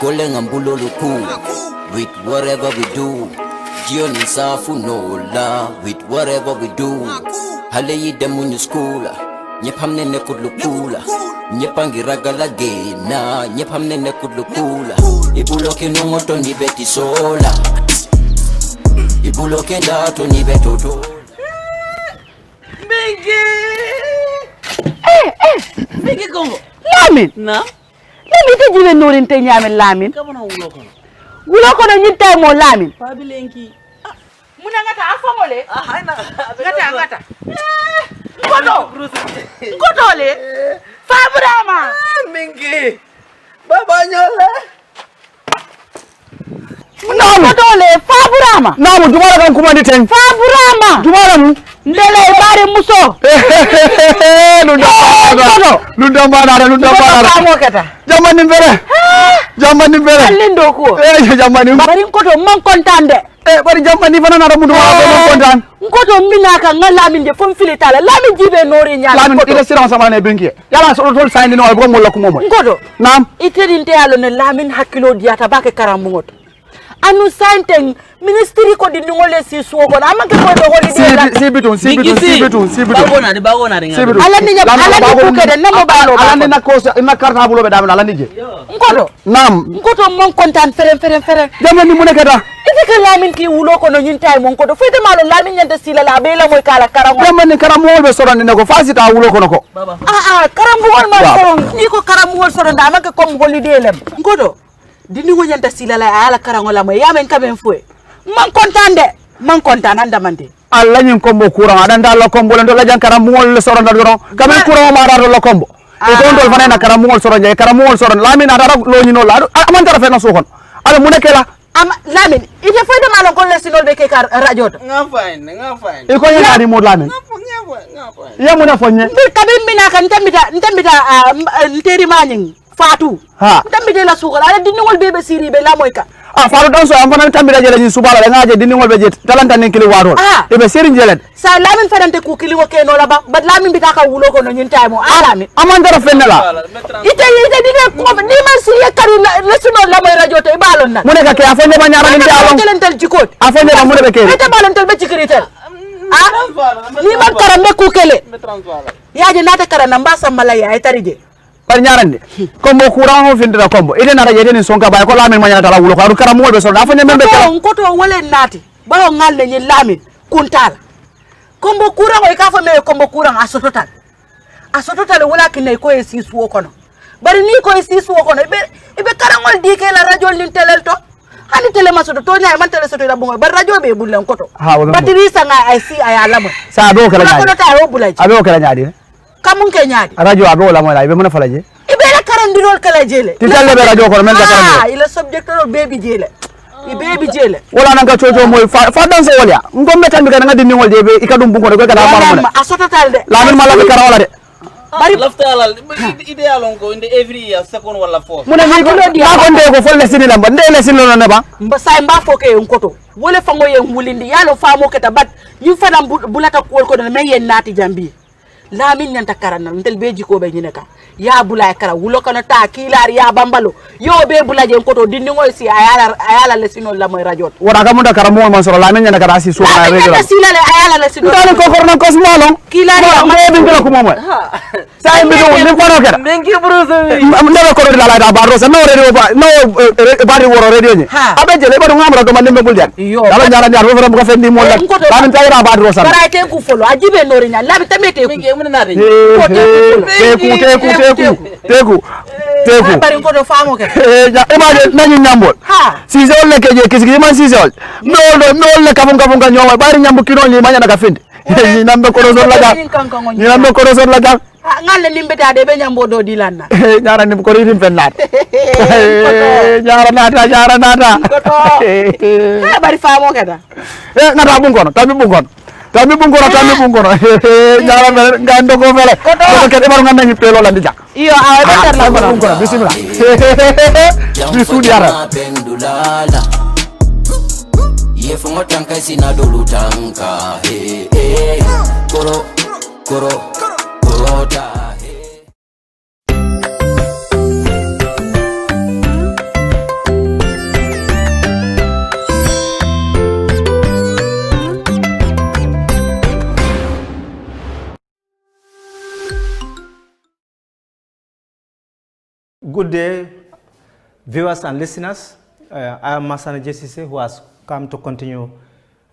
Sikole ngambulo luku. With whatever we do. Jioni safu no la. With whatever we do. Hale yide munyu skula. Nyepamne ne kudlukula. Nyepangi ragala gena. Nyepamne ne kudlukula. Ibuloke nungoto ni beti sola. Ibuloke dato ni betoto. Bigi Congo. Lamin. Na? Lamin te jibe norin te nyamen Lamin. Kabana wulo kono. Wulo kono nyinta mo Lamin. Pabilenki. Muna ngata afamole. Haina. Ngata. Ngoto le. Fabrama. Mingi. Baba nyole. Ngoto le Fabrama. Namu dumara kan kuma diten. Fabrama. Dumara mu. Ndele bare muso. Lunda mbara. Jamani mbere. Alindo ko. Jamani. Bari ngoto man kontande. Bari jamani fana na mundu wa kontan. Ngoto minaka ngalamin de fom filitala. Lamin jibe nori nyaala. Lamin ila siran sama ne benki. Yala so tol sayni no ko mo lakko momo. Ngoto. Nam. Itedinte yalo ne Lamin hakilo diata bake karamungoto. Anu sainteng ministry ko di ngole si suwo ko amanke ko do holiday la sibitun bagona de ala ni ko kede namo balo ala ni na ko ina karta bulo be damen ala ni je ngodo nam ngoto mon kontan fere jamani mu nekata ifika Lamin ki wulo ko no nyinta mon ko do fete malo Lamin nyanta sila la be la moy kala karango jamani karamol be sorande ne ko fasita wulo ko nako karambo won ma soron ni ko karambo soron da amanke ko holiday lem ngodo dini wonyanta sila la ala karango la moy yamen kamen fue man kontan anda mande alla nyin kombo courant adanda la kombo len do la jankara mol soron do kamen courant ma daro la kombo e ko ndol fana na kara mol soron je kara mol soron Lamin adara lo nyino la amanta ra fena sokon ala munekela am Lamin ite foi de malon kon lesinol be ke kar radio to nga fine e ko yana ni mo Lamin nga fine ya muna fonye bir kabin mina kan ntambita nteri maning Fatu ntambite la sukol ala diningol bebe siri be la moyka faru dan so am fana tambira jele ni subala la ngaje diningol be jet talanta nen kili warol e be serin jelet sa Lamin fadante ku kili wo ke no la ba Lamin bita ka wulo ko no nyinta mo Lamin amanda ra fenela ite dine ko ni man si yakaru lesuno la moy radio to e balon na muneka ke afanye ba nyara ni alon telentel jikot afanye ba munebe ke ite balon tel be jikiritel ni man karambe ku kele yaje nata karana mbasa malaya ay tarije par ñarande kombo courant ho findira kombo ide nara yede ni sonka bay ko Lamin manyana tala wulo ko aru karam mo be so da fanya membe kala ko to wole nati bawo ngalle ni Lamin kuntal kombo courant o ka fa me kombo courant asototal wala kinay ko e sisu ko no bari ni ko e sisu ko no ibe karangol dike la radio lin telel to hani tele masoto to nyaay man tele soto la bongo bar radio be bulan ko to batiri sanga ay si ay alama sa do kala nyaadi ko ta ho bulaji abe kala nyaadi kamun ke nyaadi radio abe wala mo la ibe mona falaje ibe la karandirol kala jele ti talle be radio ko men da karande ila subject ro baby jele baby jele wala nanga chocho moy fa dan se wolya ngombe tan bi kana ngadi ningol de be ikadum bungo de ko kada ma mo asototal de Lamin mala be karawala de bari laftalal ideal on ko inde every year second wala fourth muna ni ko dia ko nde ko folle sini lamba ndele sini no ne ba mbasa mba foke en koto wole fango yen wulindi yalo famo keta bat yu fana bulata ko ko me yen nati jambi Lamin nyanta karana ntel beji ko be nyineka ya bulay kara wulo kana ta kilar ya bambalo yo be bulaje koto dindi ngoy si ayala le sino la moy radio wala ka munda kara mo man soro Lamin nyana kara si so na regular sila le ayala le sino dal ko korno ko smalo kilar ya mo be ngala ko momo sa mi do ni ko no kera mengi bruso ndelo ko do la da ba rosa no radio ba no bari woro radio ni abe jele ba do ngamra do man nembe buljan dala nyara nyar wo ko fendi mo la Lamin tayra ba rosa bara te ku folo ajibe nori nya Lamin tamete ku teku bari ko do famo ke imagine nañu ñambol si zol le keje kisi man si zol no le kafum ka ñoma bari ñambu kino ni mañana ka finde ni nambe ko zol la ga ngalle limbeta de be ñambo do dilanna ñara ni ko ridim fenat ñara nata bari famo ke da ngata bungono tammi bungono nyara mel ngando ko fele ko ke baru nganda ni pelo la ndija iyo awe betar la ko bismillah bisu diara ye fongo tanka sina dolu tanka koro ta Good day, viewers and listeners. I am Masana JCC, who has come to continue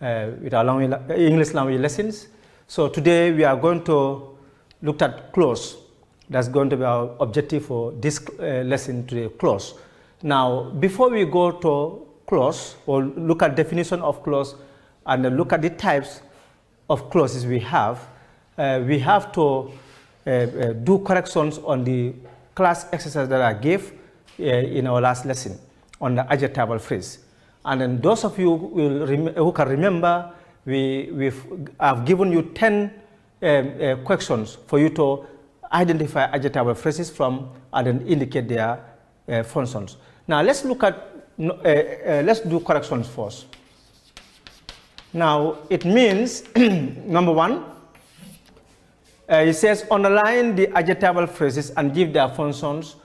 with our English language lessons. So today we are going to look at clause. That's going to be our objective for this lesson today, clause. Now, before we go to clause, or look at definition of clause and look at the types of clauses we have to do corrections on the class exercise that I gave in our last lesson on the adjectival phrase. And then those of you who can remember, I've given you 10 questions for you to identify adjectival phrases from and then indicate their functions. Now let's look at, let's do corrections first. Now it means, number one, it says underline the adjectival phrases and give their functions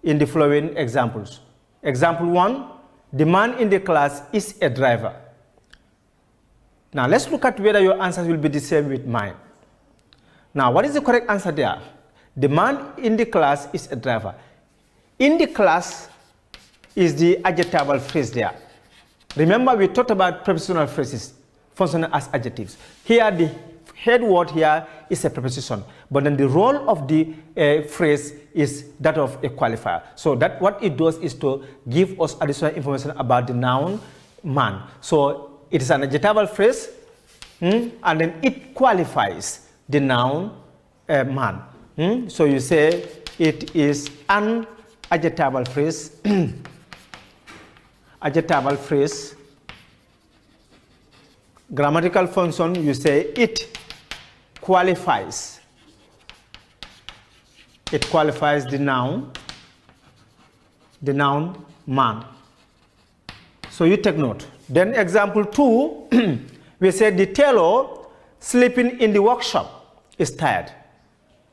in the following examples. Example 1, the man in the class is a driver. Now let's look at whether your answers will be the same with mine. Now what is the correct answer there? The man in the class is a driver. In the class is the adjectival phrase there. Remember we talked about prepositional phrases functioning as adjectives. Here the head word here is a preposition, but then the role of the phrase is that of a qualifier. So that what it does is to give us additional information about the noun man. So it is an adjectival phrase, and then it qualifies the noun man. So you say it is an adjectival phrase, adjectival phrase. Grammatical function, you say it qualifies. It qualifies the noun man. So you take note. Then example 2, we say the tailor sleeping in the workshop is tired.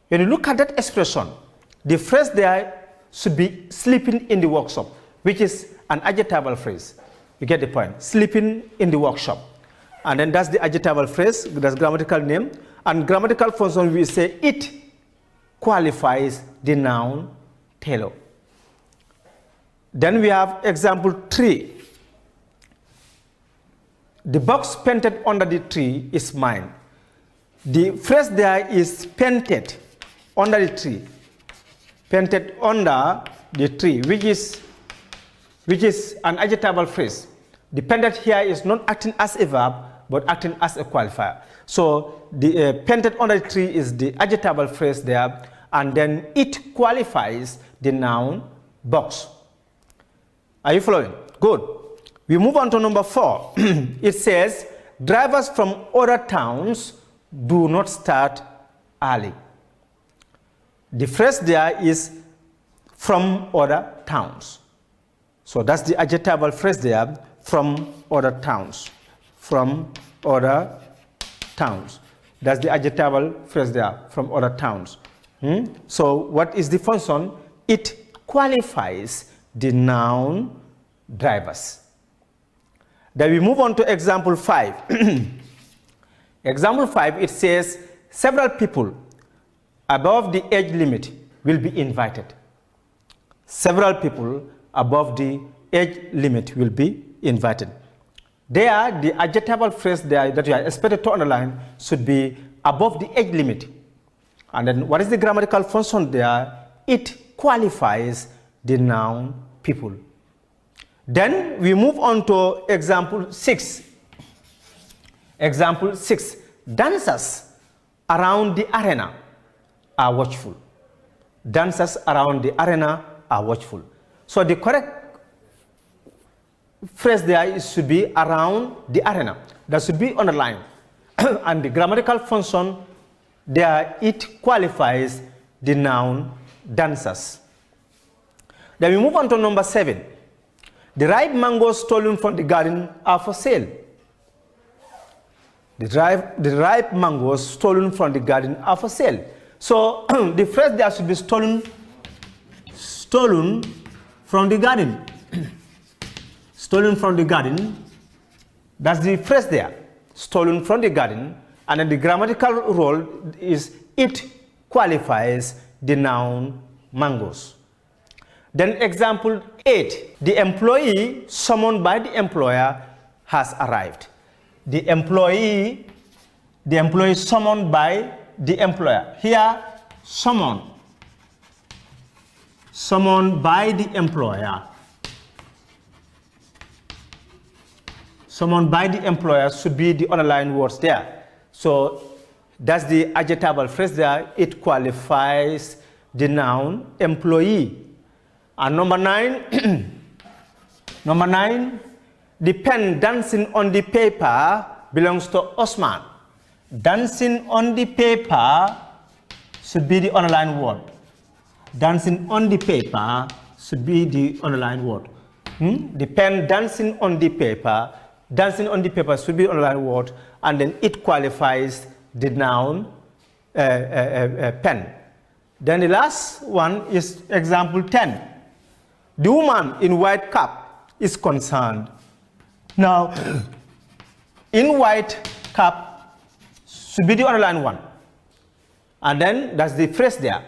When you look at that expression, the phrase there should be sleeping in the workshop, which is an adjectival phrase. You get the point. Sleeping in the workshop. And then that's the adjectival phrase, that's grammatical name. And grammatical function, we say it qualifies the noun tailor. Then we have example 3. The box painted under the tree is mine. The phrase there is painted under the tree. Painted under the tree, which is an adjectival phrase. The painted here is not acting as a verb, but acting as a qualifier. So the painted under the tree is the adjectival phrase there, and then it qualifies the noun box. Are you following? Good. We move on to number 4. It says, drivers from other towns do not start early. The phrase there is from other towns. So that's the adjectival phrase there, from other towns. From other towns. That's the adjectival phrase there, from other towns. So what is the function? It qualifies the noun drivers. Then we move on to example 5. Example 5, it says, several people above the age limit will be invited. Several people above the age limit will be invited. There, the adjectival phrase there that you are expected to underline should be above the age limit. And then what is the grammatical function there? It qualifies the noun people. Then we move on to example 6. Example 6. Dancers around the arena are watchful. Dancers around the arena are watchful. So the correct phrase there should be around the arena. That should be underlined. And the grammatical function there, it qualifies the noun dancers. Then we move on to number 7. The ripe mangoes stolen from the garden are for sale. The ripe mangoes stolen from the garden are for sale. So the phrase there should be stolen from the garden. Stolen from the garden. That's the phrase there. Stolen from the garden. And then the grammatical role is it qualifies the noun mangoes. Then example 8, the employee summoned by the employer has arrived. The employee summoned by the employer. Here, summoned by the employer. Summoned by the employer should be the underlined words there. So that's the adjectival phrase there. It qualifies the noun employee. And number 9, number 9, the pen dancing on the paper belongs to Osman. Dancing on the paper should be the underlined word. Dancing on the paper should be the underlined word. The pen dancing on the paper should be the underlined word, and then it qualifies the noun pen. Then the last one is example 10. The woman in white cap is concerned. Now, in white cap should be the underlined one. And then that's the phrase there.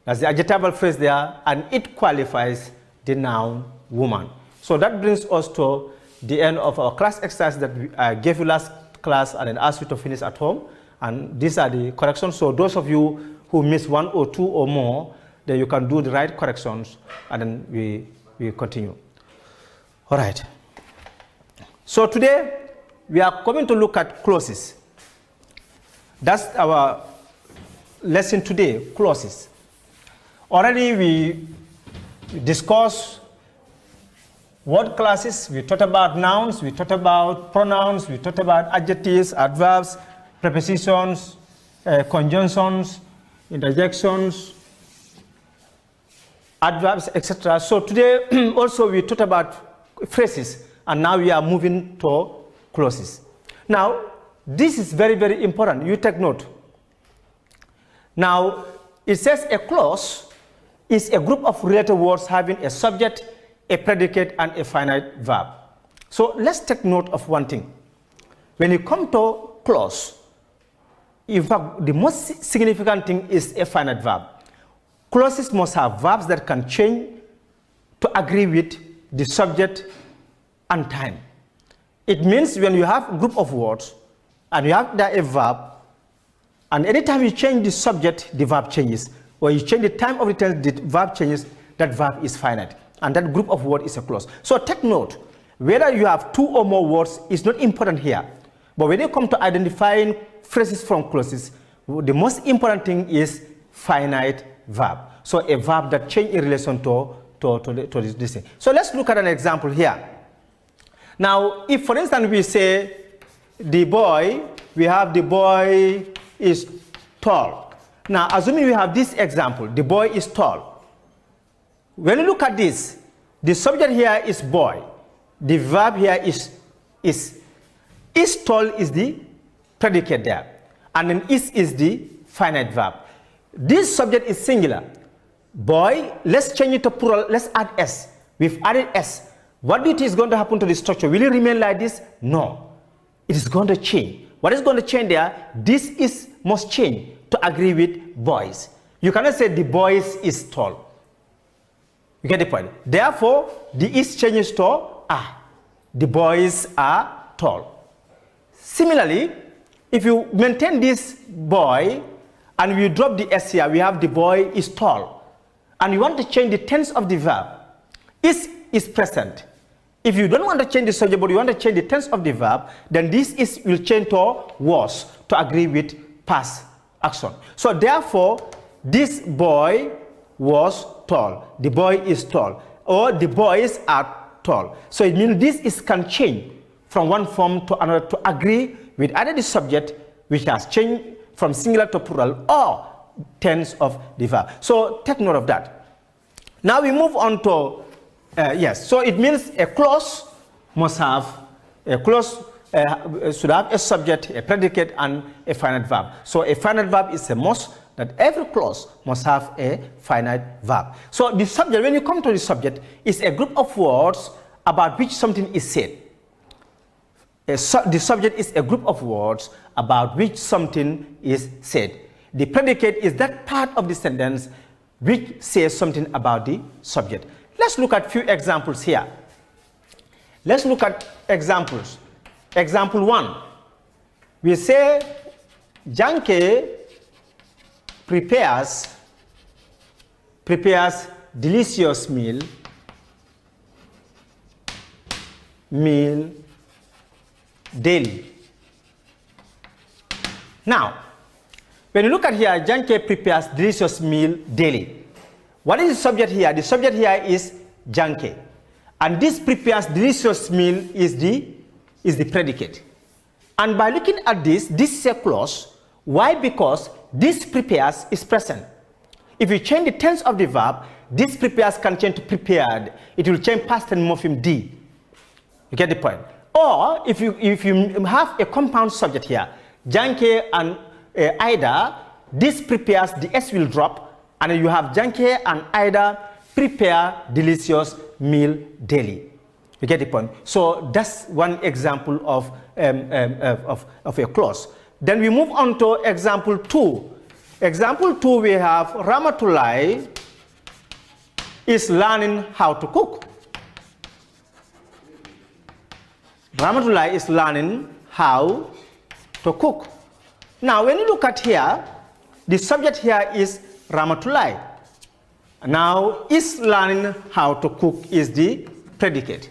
That's the adjectival phrase there, and it qualifies the noun woman. So that brings us to the end of our class exercise that I gave you last class and then asked you to finish at home. And these are the corrections. So those of you who miss 1 or 2 or more, then you can do the right corrections, and then we continue. All right. So today we are going to look at clauses. That's our lesson today, clauses. Already we discussed word classes, we talked about nouns, we talked about pronouns, we talked about adjectives, adverbs, prepositions, conjunctions, interjections, adverbs, etc. So today also we talked about phrases, and now we are moving to clauses. Now this is very, very important. You take note. Now it says a clause is a group of related words having a subject, a predicate, and a finite verb. So let's take note of one thing. When you come to clause, in fact, the most significant thing is a finite verb. Clauses must have verbs that can change to agree with the subject and time. It means when you have a group of words and you have there a verb, and anytime you change the subject, the verb changes. Or you change the time of the tense, the verb changes, that verb is finite. And that group of words is a clause. So take note, whether you have 2 or more words is not important here. But when you come to identifying phrases from clauses, the most important thing is finite verb. So a verb that changes in relation to this thing. So let's look at an example here. Now, if for instance we say the boy, we have the boy is tall. Now, assuming we have this example, the boy is tall. When you look at this, the subject here is boy. The verb here is tall is the predicate there. And then is the finite verb. This subject is singular. Boy, let's change it to plural. Let's add s. We've added s. What do you think is going to happen to the structure? Will it remain like this? No. It is going to change. What is going to change there? This must change to agree with boys. You cannot say the boys is tall. You get the point? Therefore, the is changes to are. The boys are tall. Similarly, if you maintain this boy and we drop the s here, we have the boy is tall. And you want to change the tense of the verb. Is present. If you don't want to change the subject, but you want to change the tense of the verb, then this is will change to was to agree with past action. So therefore, this boy was tall. The boy is tall. Or the boys are tall. So it means this can change from one form to another to agree with either the subject, which has changed from singular to plural, or tense of the verb. So take note of that. Now we move on to yes. So it means a clause must have should have a subject, a predicate, and a finite verb. So a finite verb is a must, that every clause must have a finite verb. So the subject, when you come to the subject, is a group of words about which something is said. The subject is a group of words about which something is said. The predicate is that part of the sentence which says something about the subject. Let's look at few examples here. Let's look at examples. Example 1. We say Janke prepares delicious meal daily. Now, when you look at here, Janke prepares delicious meal daily. What is the subject here? The subject here is Janke. And this prepares delicious meal is the predicate. And by looking at this is a clause. Why? Because this prepares is present. If you change the tense of the verb, this prepares can change to prepared. It will change past tense morpheme D. You get the point? Or if you have a compound subject here, Janke and Ida, this prepares, the S will drop, and you have Janke and Ida prepare delicious meal daily. You get the point? So that's one example of a clause. Then we move on to example 2. Example 2, we have Ramatulai is learning how to cook. Ramatulai is learning how to cook. Now, when you look at here, the subject here is Ramatulai. Now, is learning how to cook is the predicate.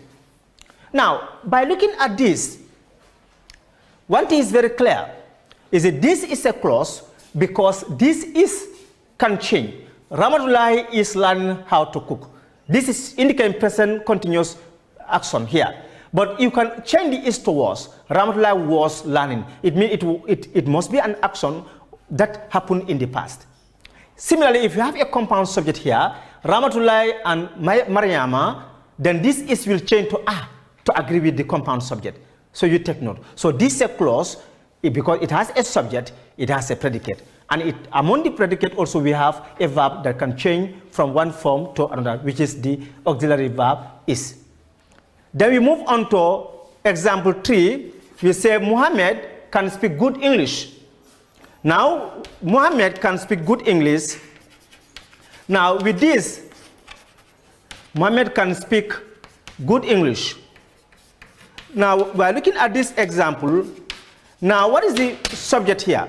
Now, by looking at this, one thing is very clear, is that this is a clause because this is can change. Ramatulai is learning how to cook. This is indicating present continuous action here. But you can change the is to was. Ramatulai was learning. It means it must be an action that happened in the past. Similarly, if you have a compound subject here, Ramatulai and Mariama, then this is will change to to agree with the compound subject. So you take note. So this is a clause because it has a subject, it has a predicate. And among the predicate also we have a verb that can change from one form to another, which is the auxiliary verb is. Then we move on to example 3. We say Muhammad can speak good English. Now, Muhammad can speak good English. Now, with this, Muhammad can speak good English. Now, we are looking at this example. Now, what is the subject here?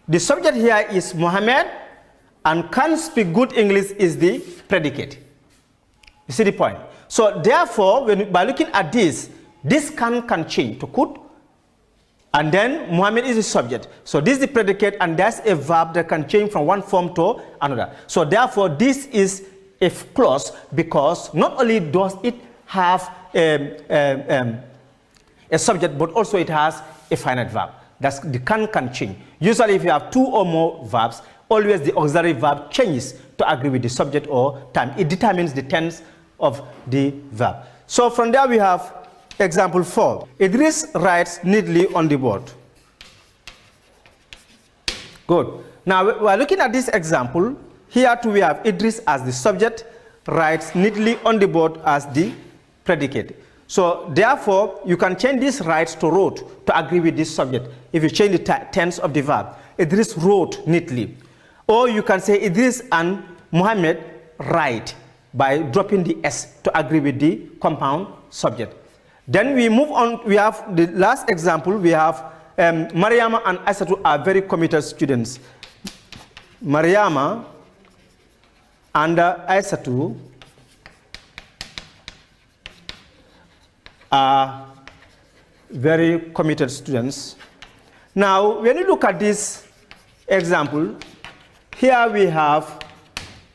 The subject here is Muhammad, and can speak good English is the predicate. You see the point? So, therefore, by looking at this can change to could, and then Muhammad is the subject. So, this is the predicate, and that's a verb that can change from one form to another. So, therefore, this is a clause because not only does it have a subject, but also it has a finite verb. That's the can change. Usually, if you have 2 or more verbs, always the auxiliary verb changes to agree with the subject or time. It determines the tense of the verb. So from there we have example 4. Idris writes neatly on the board. Good. Now we are looking at this example. Here too we have Idris as the subject, writes neatly on the board as the predicate. So therefore you can change this writes to wrote to agree with this subject. If you change the tense of the verb, Idris wrote neatly. Or you can say Idris and Muhammad write by dropping the S to agree with the compound subject. Then we move on, we have the last example, we have Mariama and Aisatu are very committed students. Mariama and Aisatu are very committed students. Now, when you look at this example, here we have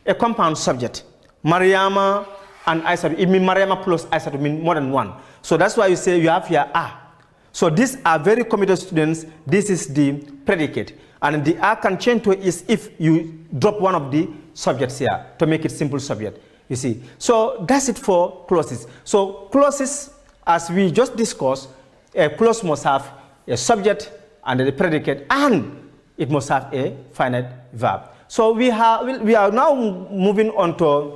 a compound subject. Mariama and Aisatu. It means Mariama plus Aisatu mean more than one. So that's why you say you have here A. So these are very committed students. This is the predicate. And the A can change to is if you drop one of the subjects here to make it simple subject. You see. So that's it for clauses. So clauses, as we just discussed, a clause must have a subject and a predicate, and it must have a finite verb. So we are now moving on to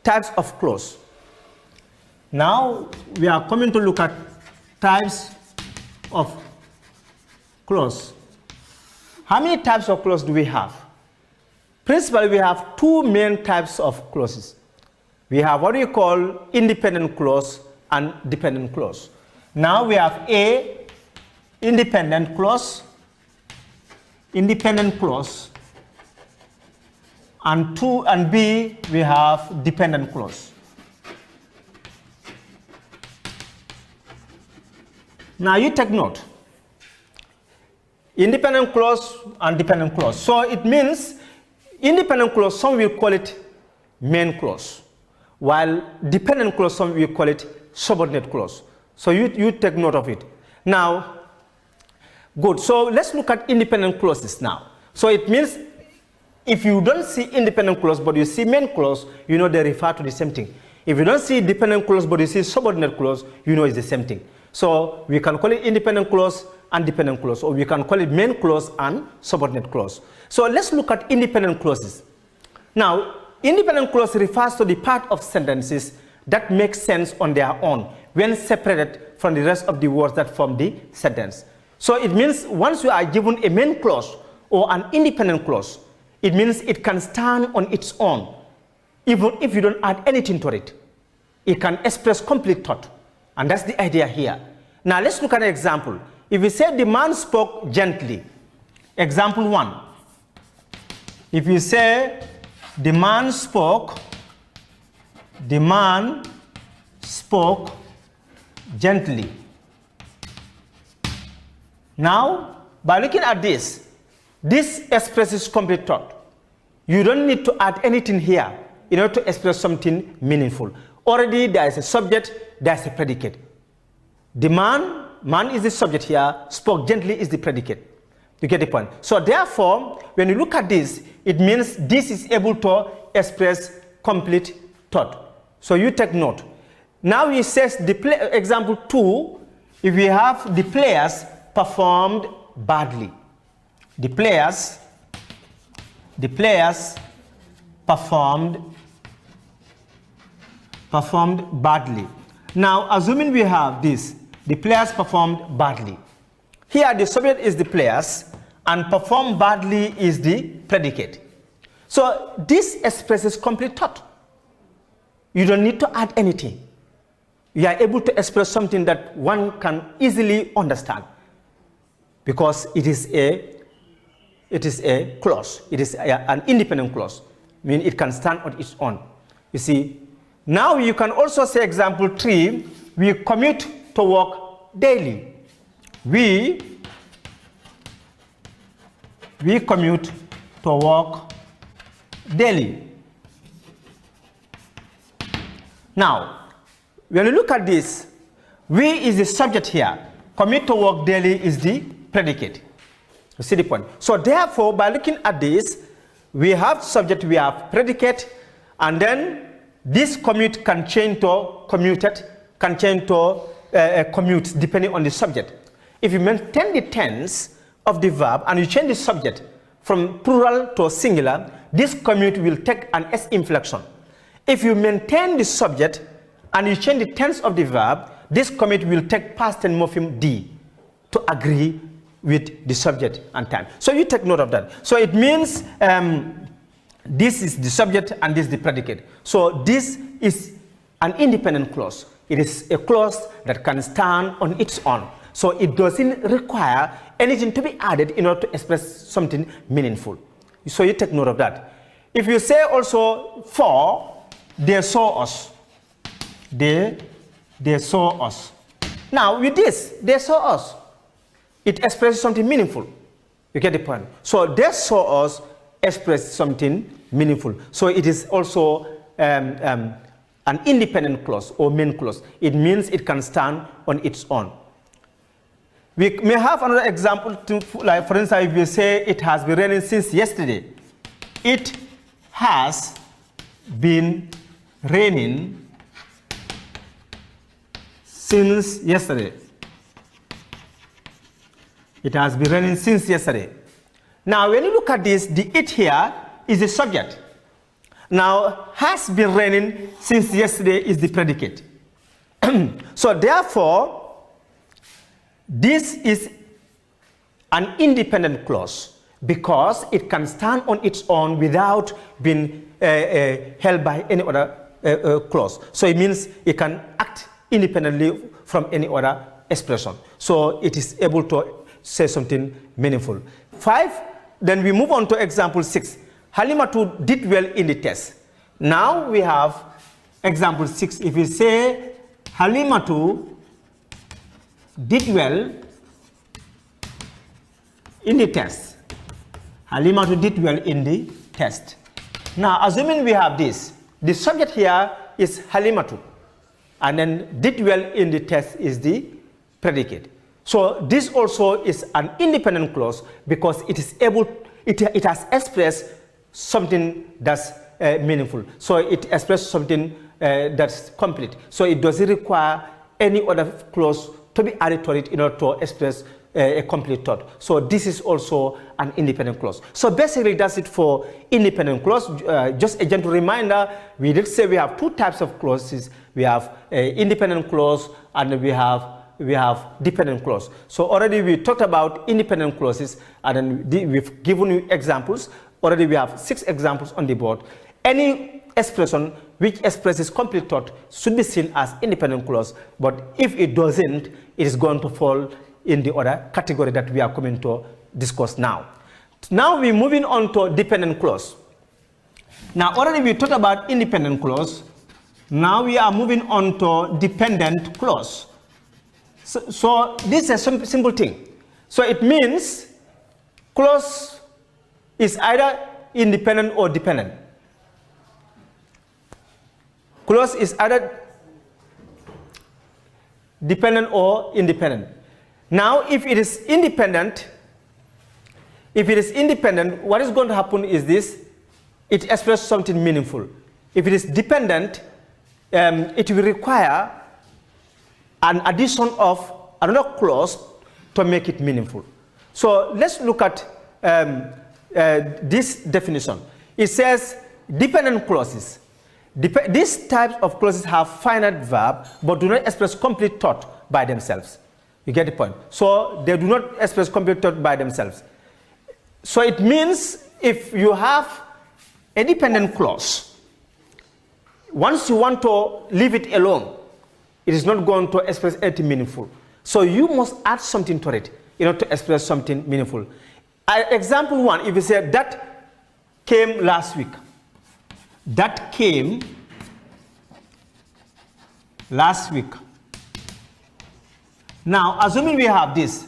types of clause. Now we are coming to look at types of clause. How many types of clause do we have? Principally, we have two main types of clauses. We have what we call independent clause and dependent clause. Now we have A, independent clause, and B, we have dependent clause. Now you take note. Independent clause and dependent clause. So it means independent clause, some will call it main clause, while dependent clause, some will call it subordinate clause. So you take note of it. Now, good. So let's look at independent clauses now. So it means if you don't see independent clause but you see main clause, you know they refer to the same thing. If you don't see dependent clause but you see subordinate clause, you know it's the same thing. So we can call it independent clause and dependent clause, or we can call it main clause and subordinate clause. So let's look at independent clauses. Now, independent clause refers to the part of sentences that make sense on their own when separated from the rest of the words that form the sentence. So it means once you are given a main clause or an independent clause, it means it can stand on its own, even if you don't add anything to it. It can express complete thought, and that's the idea here. Now let's look at an example. If we say the man spoke gently, example 1. If you say the man spoke gently. Now, by looking at this expresses complete thought. You don't need to add anything here in order to express something meaningful. Already there is a subject, there is a predicate. The man is the subject here, spoke gently is the predicate. You get the point? So therefore, when you look at this, it means this is able to express complete thought. So you take note. Now he says, example 2, if we have the players performed badly. The players performed badly. Now, assuming we have this, the players performed badly. Here, the subject is the players, and perform badly is the predicate. So this expresses complete thought. You don't need to add anything. You are able to express something that one can easily understand, because it is a clause. It is an independent clause. I mean, it can stand on its own. You see, now you can also say example 3, we commute to work daily. We commute to work daily. Now, when you look at this, we is the subject here. Commute to work daily is the predicate. You see the point? So therefore, by looking at this, we have subject, we have predicate, and then this commute can change to commuted, can change to commute depending on the subject. If you maintain the tense of the verb and you change the subject from plural to singular, this commute will take an S inflection. If you maintain the subject and you change the tense of the verb, this commute will take past tense morpheme D to agree with the subject and time. So you take note of that. So it means this is the subject and this is the predicate. So this is an independent clause. It is a clause that can stand on its own. So it doesn't require anything to be added in order to express something meaningful. So you take note of that. If you say also for, they saw us. They saw us. Now with this, they saw us, it expresses something meaningful. You get the point? So they saw us express something meaningful. So it is also an independent clause or main clause. It means it can stand on its own. We may have another example, like for instance, if you say it has been raining since yesterday. It has been raining since yesterday. It has been raining since yesterday. Now, when you look at this, the it here is the subject. Now, has been raining since yesterday is the predicate. So, therefore, this is an independent clause, because it can stand on its own without being held by any other clause. So it means it can act independently from any other expression. So it is able to say something meaningful. 5, then we move on to example 6. Halimatu did well in the test. Now we have example 6. If we say Halimatu did well in the test. Halimatu did well in the test. Now, assuming we have this, the subject here is Halimatu, and then did well in the test is the predicate. So this also is an independent clause because it is able, it has expressed something that's meaningful. So it expresses something that's complete. So it doesn't require any other clause to be added to it in order to express a complete thought. So this is also an independent clause. So basically that's it for independent clause. Just a gentle reminder, we did say we have 2 types of clauses. We have independent clause and we have dependent clause. So already we talked about independent clauses and then we've given you examples. Already we have 6 examples on the board. Any expression which expresses complete thought should be seen as independent clause, but if it doesn't, it is going to fall in the other category that we are coming to discuss now. Now we're moving on to dependent clause. Now already we talked about independent clause. Now we are moving on to dependent clause. So this is a simple thing. So it means clause is either independent or dependent. Clause is either dependent or independent. Now, if it is independent, what is going to happen is this: it expresses something meaningful. If it is dependent, it will require an addition of another clause to make it meaningful. So let's look at this definition. It says dependent clauses. These types of clauses have finite verb but do not express complete thought by themselves. You get the point? So they do not express complete thought by themselves. So it means if you have a dependent clause, once you want to leave it alone, it is not going to express anything meaningful. So you must add something to it in order to express something meaningful. Example 1, if you say that came last week. That came last week. Now, assuming we have this,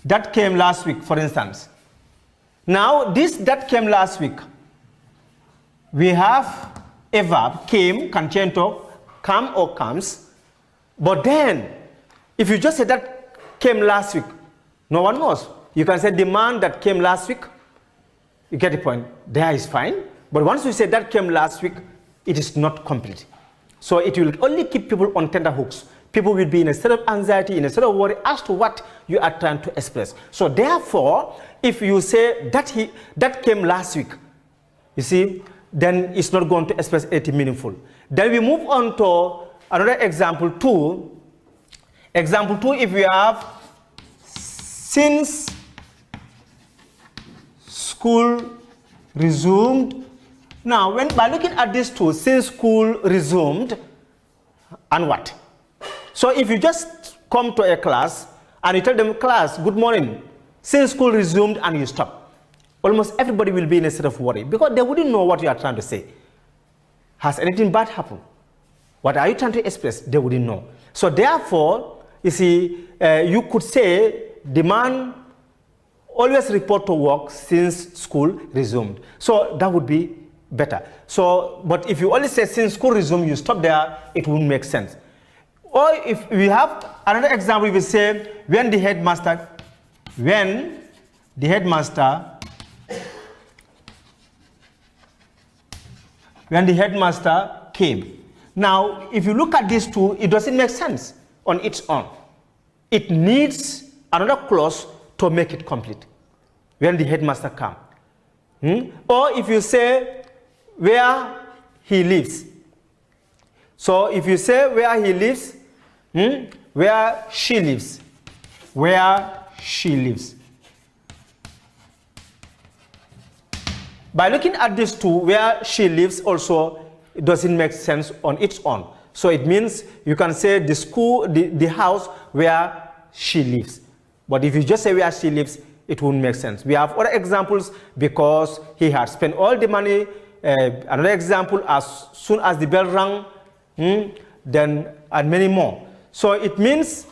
that came last week, for instance. Now, this that came last week, we have a verb, came, can change to come or comes. But then, if you just say that came last week, no one knows. You can say the man that came last week. You get the point. There is fine. But once you say that came last week, it is not complete. So it will only keep people on tender hooks. People will be in a state of anxiety, in a state of worry as to what you are trying to express. So therefore, if you say that came last week, you see, then it's not going to express anything meaningful. Then we move on to another example 2. Example 2, if we have since school resumed. Now, by looking at these 2, since school resumed, and what? So if you just come to a class and you tell them, class, good morning, since school resumed, and you stop, almost everybody will be in a state of worry because they wouldn't know what you are trying to say. Has anything bad happened? What are you trying to express? They wouldn't know. So therefore, you see, you could say the man always report to work since school resumed. So that would be better. So, but if you only say since school resumed, you stop there, it wouldn't make sense. Or if we have another example, we say when the headmaster came. Now, if you look at these 2, it doesn't make sense on its own. It needs another clause to make it complete. When the headmaster came. Or if you say where he lives. So if you say where he lives, where she lives. Where she lives. By looking at these two, where she lives also, it doesn't make sense on its own. So it means you can say the school, the house where she lives. But if you just say where she lives, it won't make sense. We have other examples because he had spent all the money. Another example, as soon as the bell rang, then and many more. So it means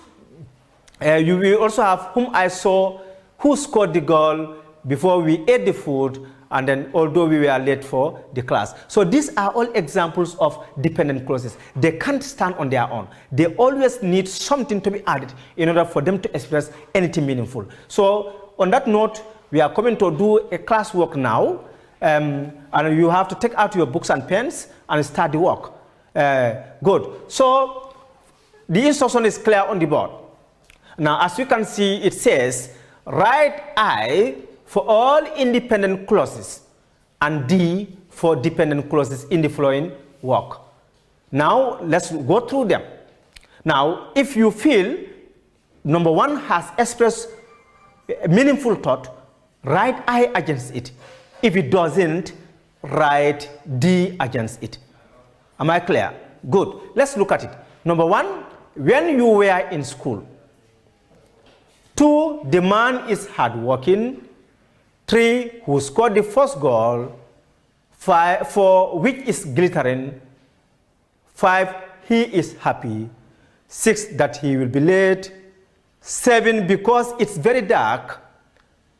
you will also have whom I saw, who scored the goal before we ate the food, and then although we were late for the class. So these are all examples of dependent clauses. They can't stand on their own. They always need something to be added in order for them to express anything meaningful. So on that note, we are coming to do a classwork now, and you have to take out your books and pens and start the work. Good. So the instruction is clear on the board. Now, as you can see, it says, write I for all independent clauses and D for dependent clauses in the following work. Now, let's go through them. Now, if you feel number one has expressed a meaningful thought, write I against it. If it doesn't, write D against it. Am I clear? Good. Let's look at it. Number one, when you were in school. 2, the man is hardworking. 3, who scored the first goal. 4, which is glittering. 5, he is happy. 6, that he will be late. 7, because it's very dark.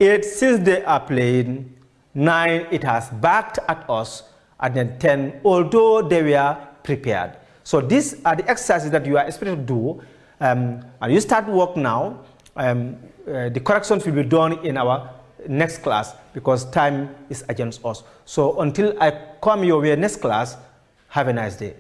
8, since they are playing. 9, it has backed at us. And then 10, although they were prepared. So these are the exercises that you are expected to do. And you start work now. The corrections will be done in our next class because time is against us. So until I come your way next class, have a nice day.